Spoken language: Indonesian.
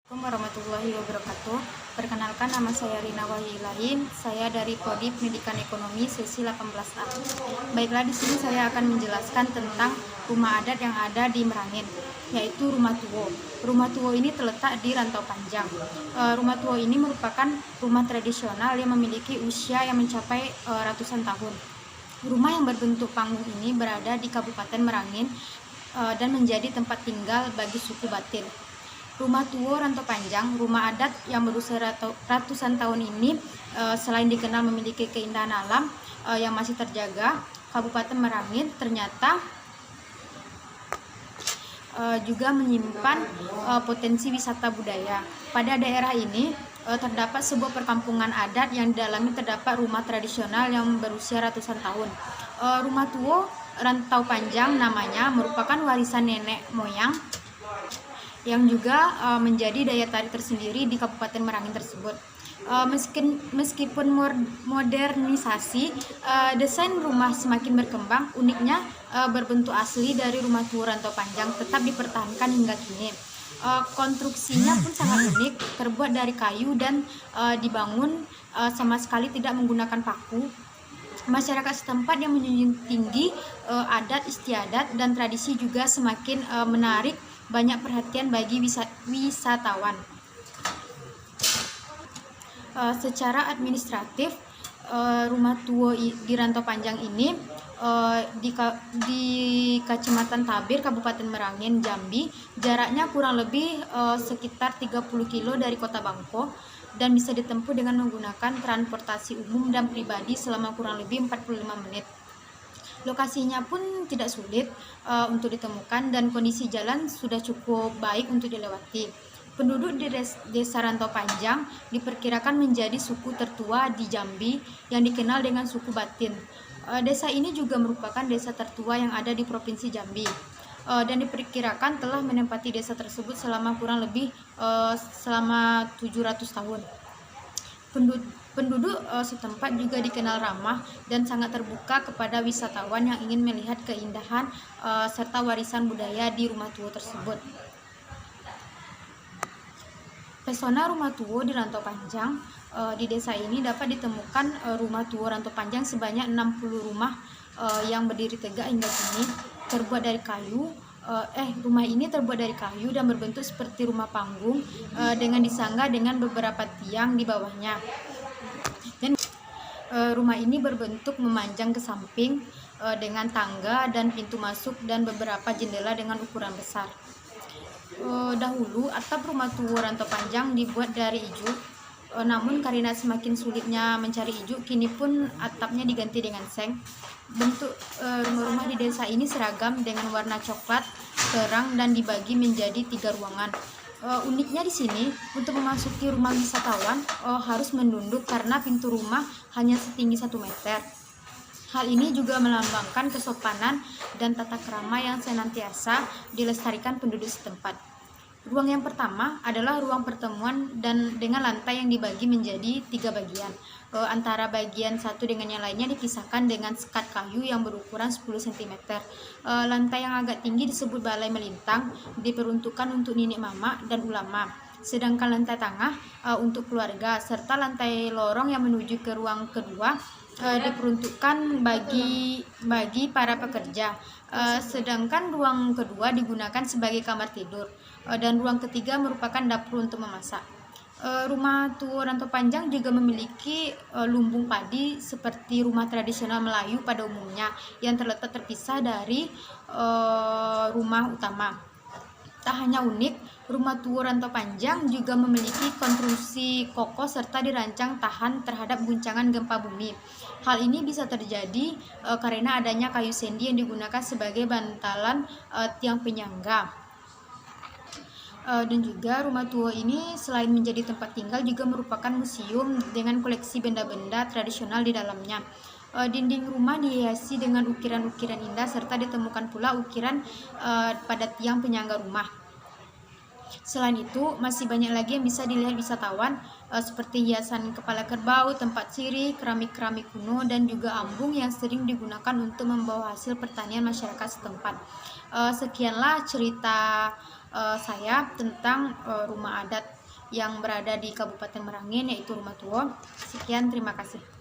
Assalamualaikum warahmatullahi wabarakatuh. Perkenalkan, nama saya Rina Wahyilahim. Saya dari Prodi Pendidikan Ekonomi sesi 18A. Baiklah, di sini saya akan menjelaskan tentang rumah adat yang ada di Merangin, yaitu Rumah Tuwo. Rumah Tuwo ini terletak di Rantau Panjang. Rumah Tuwo ini merupakan rumah tradisional yang memiliki usia yang mencapai ratusan tahun. Rumah yang berbentuk panggung ini berada di Kabupaten Merangin dan menjadi tempat tinggal bagi suku Batil. Rumah Tuwo Rantau Panjang, rumah adat yang berusia ratusan tahun ini, selain dikenal memiliki keindahan alam yang masih terjaga, Kabupaten Merangin ternyata juga menyimpan potensi wisata budaya. Pada daerah ini terdapat sebuah perkampungan adat yang di dalamnya terdapat rumah tradisional yang berusia ratusan tahun. Rumah Tuwo Rantau Panjang namanya merupakan warisan nenek moyang yang juga menjadi daya tarik tersendiri di Kabupaten Merangin tersebut. Meskipun modernisasi, desain rumah semakin berkembang, uniknya berbentuk asli dari Rumah Tuwo Rantau Panjang tetap dipertahankan hingga kini. Konstruksinya pun sangat unik, terbuat dari kayu dan dibangun sama sekali tidak menggunakan paku. Masyarakat setempat yang menjunjung tinggi adat istiadat dan tradisi juga semakin menarik banyak perhatian bagi wisatawan. Secara administratif, Rumah Tuwo di Rantau Panjang ini di Kecamatan Tabir, Kabupaten Merangin, Jambi, jaraknya kurang lebih sekitar 30 km dari Kota Bangko dan bisa ditempuh dengan menggunakan transportasi umum dan pribadi selama kurang lebih 45 menit. Lokasinya pun tidak sulit untuk ditemukan dan kondisi jalan sudah cukup baik untuk dilewati. Penduduk di Desa Rantau Panjang diperkirakan menjadi suku tertua di Jambi yang dikenal dengan suku Batin. Desa ini juga merupakan desa tertua yang ada di Provinsi Jambi dan diperkirakan telah menempati desa tersebut selama kurang lebih selama 700 tahun. Penduduk setempat juga dikenal ramah dan sangat terbuka kepada wisatawan yang ingin melihat keindahan serta warisan budaya di Rumah Tuwo tersebut. Pesona Rumah Tuwo di Rantau Panjang, di desa ini dapat ditemukan Rumah Tuwo Rantau Panjang sebanyak 60 rumah yang berdiri tegak hingga kini, terbuat dari kayu. Rumah ini terbuat dari kayu dan berbentuk seperti rumah panggung dengan disangga dengan beberapa tiang di bawahnya. Dan rumah ini berbentuk memanjang ke samping dengan tangga dan pintu masuk dan beberapa jendela dengan ukuran besar. Dahulu atap Rumah Tuwo Rantau Panjang dibuat dari ijuk, namun karena semakin sulitnya mencari ijuk, kini pun atapnya diganti dengan seng. Bentuk rumah-rumah di desa ini seragam dengan warna coklat terang dan dibagi menjadi 3 ruangan. Uniknya di sini, untuk memasuki rumah wisatawan harus menunduk karena pintu rumah hanya setinggi 1 meter. Hal ini juga melambangkan kesopanan dan tata krama yang senantiasa dilestarikan penduduk setempat. Ruang yang pertama adalah ruang pertemuan dan dengan lantai yang dibagi menjadi 3 bagian. Antara bagian satu dengan yang lainnya dipisahkan dengan sekat kayu yang berukuran 10 cm. Lantai yang agak tinggi disebut balai melintang, diperuntukkan untuk nenek mama dan ulama. Sedangkan lantai tengah untuk keluarga, serta lantai lorong yang menuju ke ruang kedua diperuntukkan bagi para pekerja. Sedangkan ruang kedua digunakan sebagai kamar tidur dan ruang ketiga merupakan dapur untuk memasak. Rumah Tuwo Rantau Panjang juga memiliki lumbung padi seperti rumah tradisional Melayu pada umumnya yang terletak terpisah dari rumah utama. Tak hanya unik, Rumah Tuwo Rantau Panjang juga memiliki konstruksi kokoh serta dirancang tahan terhadap guncangan gempa bumi. Hal ini bisa terjadi karena adanya kayu sendi yang digunakan sebagai bantalan tiang penyangga. Dan juga Rumah Tuwo ini selain menjadi tempat tinggal juga merupakan museum dengan koleksi benda-benda tradisional di dalamnya. Dinding rumah dihiasi dengan ukiran-ukiran indah serta ditemukan pula ukiran pada tiang penyangga rumah. Selain itu, masih banyak lagi yang bisa dilihat wisatawan seperti hiasan kepala kerbau, tempat sirih, keramik-keramik kuno, dan juga ambung yang sering digunakan untuk membawa hasil pertanian masyarakat setempat. Sekianlah cerita saya tentang rumah adat yang berada di Kabupaten Merangin, yaitu Rumah Tuo. Sekian, terima kasih.